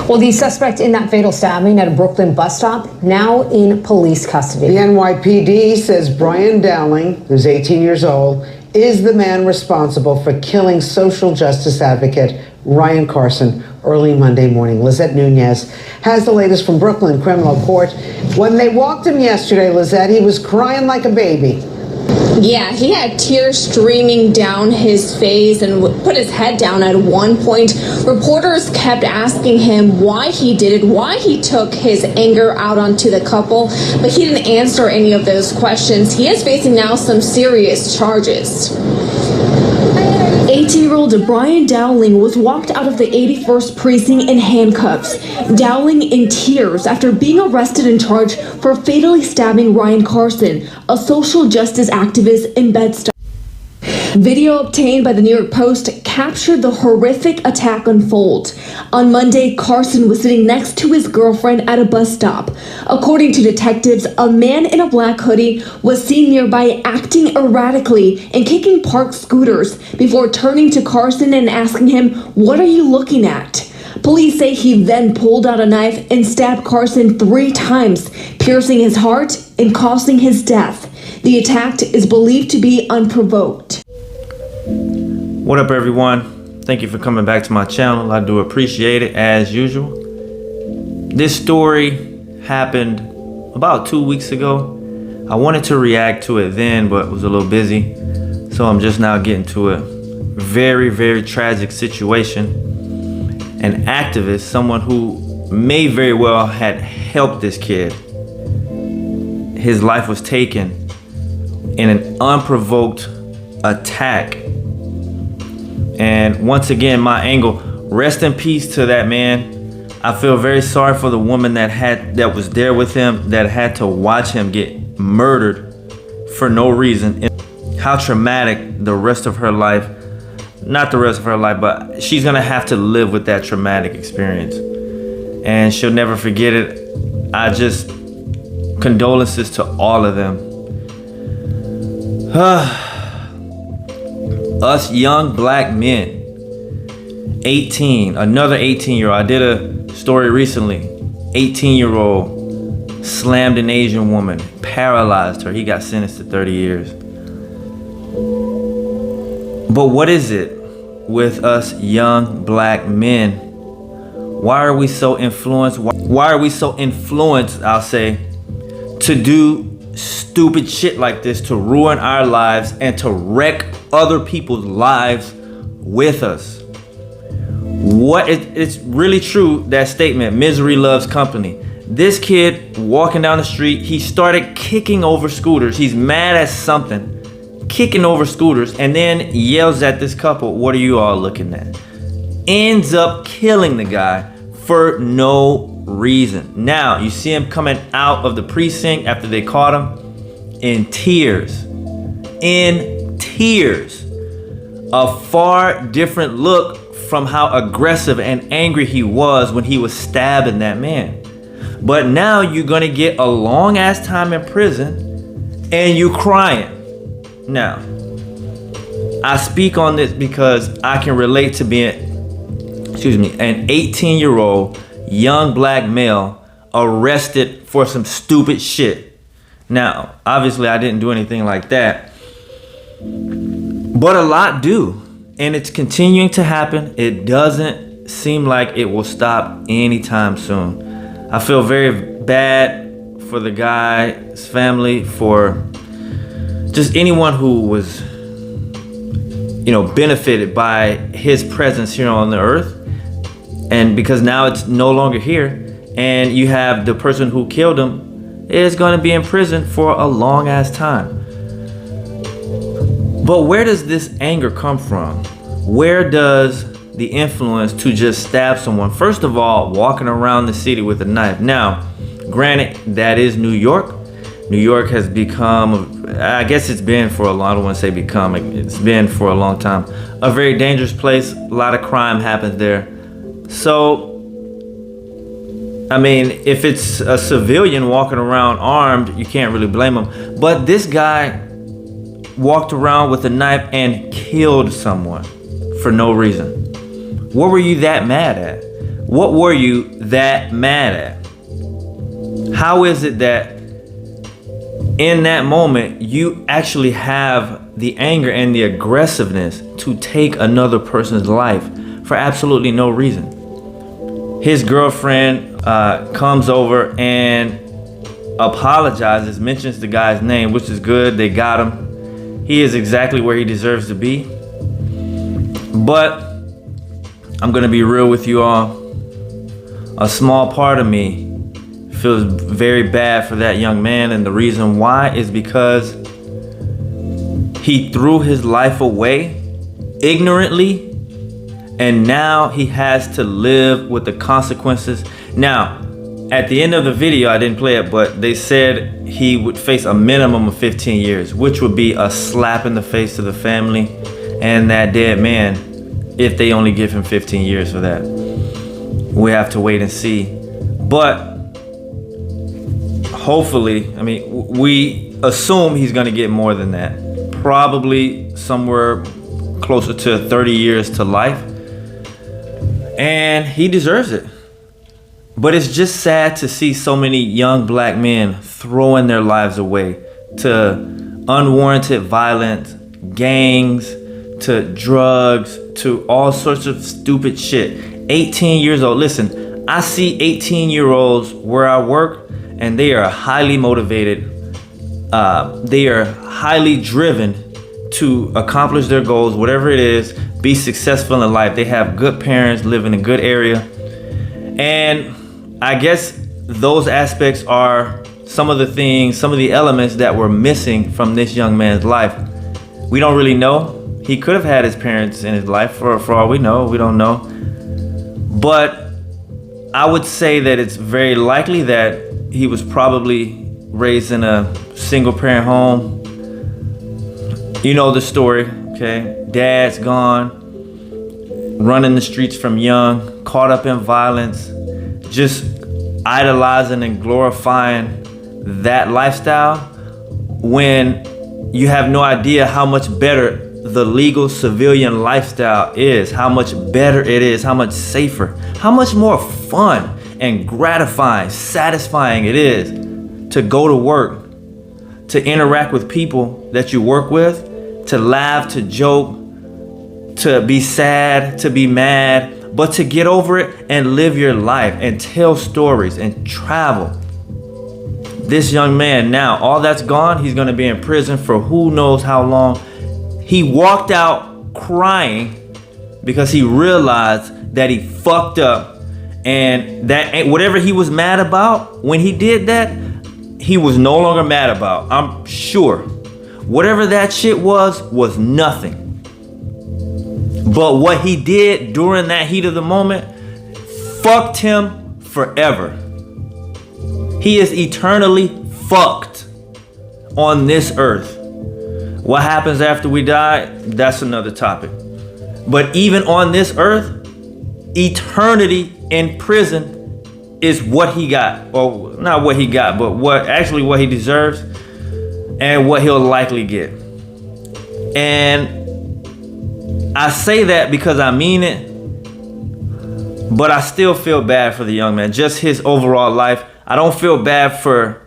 Well, the suspect in that fatal stabbing at a Brooklyn bus stop now in police custody. The NYPD says Brian Dowling, who's 18 years old, is the man responsible for killing social justice advocate Ryan Carson early Monday morning. Lizette Nunez has the latest from Brooklyn Criminal Court. When they walked him yesterday, Lizette, he was crying like a baby. Yeah, he had tears streaming down his face and put his head down at one point. Reporters kept asking him why he did it, why he took his anger out onto the couple, but he didn't answer any of those questions. He is facing now some serious charges. 18-year-old Brian Dowling was walked out of the 81st precinct in handcuffs. Dowling in tears after being arrested and charged for fatally stabbing Ryan Carson, a social justice activist in Bed-Stuy. Video obtained by the New York Post captured the horrific attack unfold. On Monday, Carson was sitting next to his girlfriend at a bus stop. According to detectives, a man in a black hoodie was seen nearby acting erratically and kicking parked scooters before turning to Carson and asking him, "What are you looking at?" Police say he then pulled out a knife and stabbed Carson 3 times, piercing his heart and causing his death. The attack is believed to be unprovoked. What up, everyone? Thank you for coming back to my channel. I do appreciate it as usual. This story happened about 2 weeks ago. I wanted to react to it then, but was a little busy. So I'm just now getting to it. Very, very tragic situation. An activist, someone who may very well had helped this kid. His life was taken in an unprovoked attack. And once again, my angle, rest in peace to that man. I feel very sorry for the woman that was there with him, that had to watch him get murdered for no reason. How traumatic the rest of her life, not the rest of her life, but she's gonna have to live with that traumatic experience. And she'll never forget it. I just, condolences to all of them. Us young black men, 18, another 18-year-old. I did a story recently, 18-year-old slammed an Asian woman, paralyzed her. He got sentenced to 30 years. But what is it with us young black men? Why are we so influenced? Why are we so influenced, I'll say, to do stupid shit like this, to ruin our lives and to wreck other people's lives with us? It's really true, that statement, misery loves company. This kid walking down the street, he started kicking over scooters. He's mad at something, kicking over scooters, and then yells at this couple, "What are you all looking at?" Ends up killing the guy for no reason. Now you see him coming out of the precinct after they caught him in tears. A far different look from how aggressive and angry he was when he was stabbing that man. But now you're gonna get a long ass time in prison and you crying. Now, I speak on this because I can relate to being, an 18-year-old young black male arrested for some stupid shit. Now, obviously I didn't do anything like that, but a lot do, and it's continuing to happen. It doesn't seem like it will stop anytime soon. I feel very bad for the guy's family, for just anyone who was, benefited by his presence here on the earth. And because now it's no longer here, and you have the person who killed him is going to be in prison for a long ass time. But where does this anger come from? Where does the influence to just stab someone? First of all, walking around the city with a knife. Now, granted, that is New York. New York has become, I guess it's been for a long, I don't want to say become, it's been for a long time, a very dangerous place. A lot of crime happens there. So, I mean, if it's a civilian walking around armed, you can't really blame him. But this guy walked around with a knife and killed someone for no reason. What were you that mad at? What were you that mad at? How is it that in that moment you actually have the anger and the aggressiveness to take another person's life for absolutely no reason? His girlfriend comes over and apologizes, mentions the guy's name, which is good. They got him. He is exactly where he deserves to be. But I'm gonna be real with you all. A small part of me feels very bad for that young man, and the reason why is because he threw his life away ignorantly, and now he has to live with the consequences. Now, at the end of the video, I didn't play it, but they said he would face a minimum of 15 years, which would be a slap in the face to the family and that dead man if they only give him 15 years for that. We have to wait and see. But hopefully, I mean, we assume he's gonna get more than that. Probably somewhere closer to 30 years to life. And he deserves it. But it's just sad to see so many young black men throwing their lives away to unwarranted violence, gangs, to drugs, to all sorts of stupid shit. 18 years old. Listen, I see 18-year-olds where I work, and they are highly motivated. They are highly driven to accomplish their goals, whatever it is, be successful in life. They have good parents, live in a good area. And I guess those aspects are some of the things, some of the elements that were missing from this young man's life. We don't really know. He could have had his parents in his life for all we know. We don't know. But I would say that it's very likely that he was probably raised in a single parent home. You know the story, okay? Dad's gone, running the streets from young, caught up in violence, just idolizing and glorifying that lifestyle when you have no idea how much better the legal civilian lifestyle is, how much better it is, how much safer, how much more fun and gratifying, satisfying it is to go to work, to interact with people that you work with, to laugh, to joke, to be sad, to be mad, but to get over it and live your life and tell stories and travel. This young man now, all that's gone, he's gonna be in prison for who knows how long. He walked out crying because he realized that he fucked up, and that whatever he was mad about when he did that, he was no longer mad about. I'm sure. Whatever that shit was nothing. But what he did during that heat of the moment fucked him forever. He is eternally fucked on this earth. What happens after we die, that's another topic. But even on this earth, eternity in prison is what he got. Or not what he got, but what he deserves and what he'll likely get. And I say that because I mean it, but I still feel bad for the young man. Just his overall life. I don't feel bad for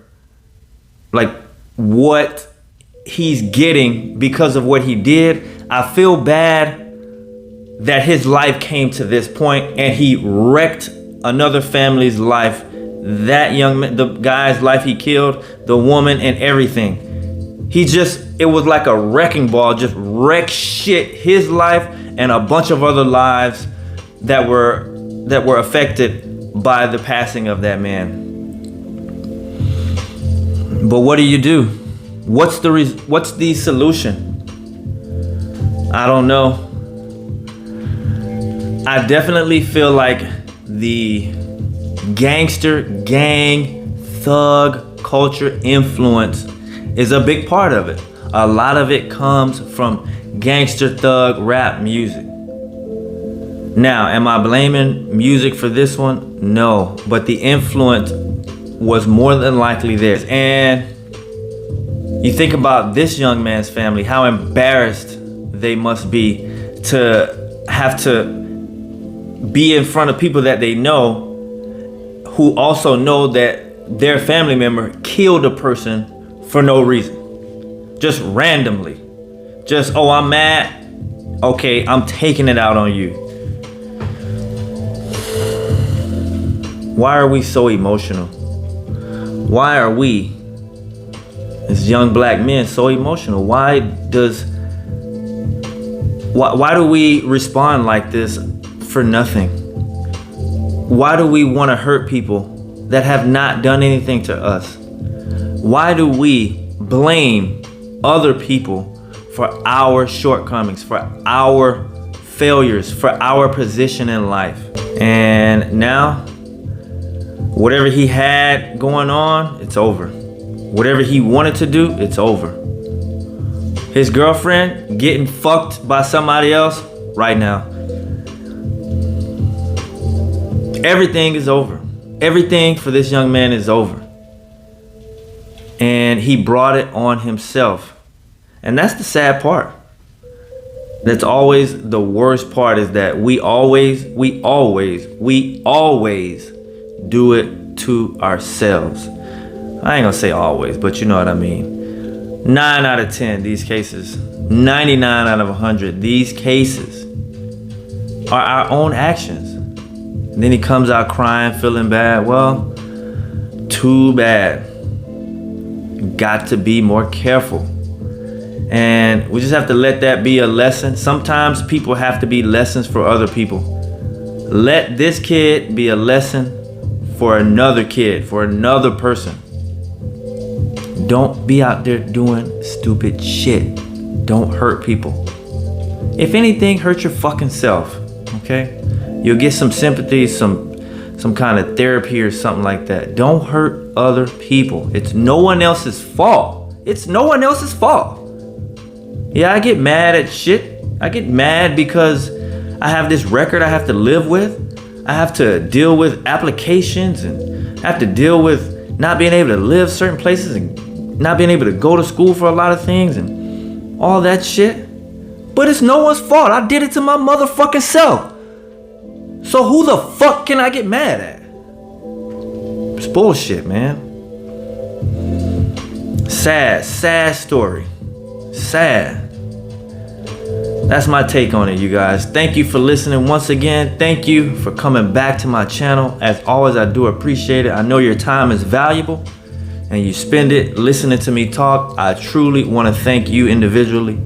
like what he's getting because of what he did. I feel bad that his life came to this point and he wrecked another family's life. That young man, the guy's life he killed, the woman and everything. It was like a wrecking ball, just wrecked shit, his life and a bunch of other lives that were affected by the passing of that man. But what do? What's the solution? I don't know. I definitely feel like the gangster, gang, thug culture influence is a big part of it. A lot of it comes from gangster thug rap music. Now, am I blaming music for this one? No, but the influence was more than likely there. And you think about this young man's family, how embarrassed they must be to have to be in front of people that they know, who also know that their family member killed a person for no reason, just randomly. Just, oh, I'm mad. Okay, I'm taking it out on you. Why are we so emotional? Why are we, as young black men, so emotional? Why do we respond like this for nothing? Why do we want to hurt people that have not done anything to us? Why do we blame other people for our shortcomings, for our failures, for our position in life? And now, whatever he had going on, it's over. Whatever he wanted to do, it's over. His girlfriend getting fucked by somebody else right now. Everything is over. Everything for this young man is over. And he brought it on himself. And that's the sad part. That's always the worst part, is that we always do it to ourselves. I ain't gonna say always, but you know what I mean. 9 out of 10, these cases, 99 out of 100, these cases are our own actions. And then he comes out crying, feeling bad. Well, too bad. Got to be more careful. And we just have to let that be a lesson. Sometimes people have to be lessons for other people. Let this kid be a lesson for another kid, for another person. Don't be out there doing stupid shit. Don't hurt people. If anything, hurt your fucking self, okay? You'll get some sympathy, some kind of therapy or something like that. Don't hurt other people. It's no one else's fault. It's no one else's fault. Yeah, I get mad at shit. I get mad because I have this record I have to live with. I have to deal with applications, and I have to deal with not being able to live certain places and not being able to go to school for a lot of things and all that shit. But it's no one's fault. I did it to my motherfucking self. So who the fuck can I get mad at? It's bullshit, man. Sad story. Sad. That's my take on it, you guys. Thank you for listening once again. Thank you for coming back to my channel. As always, I do appreciate it. I know your time is valuable and you spend it listening to me talk. I truly want to thank you individually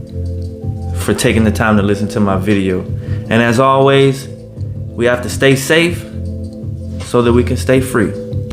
for taking the time to listen to my video. And as always, we have to stay safe so that we can stay free.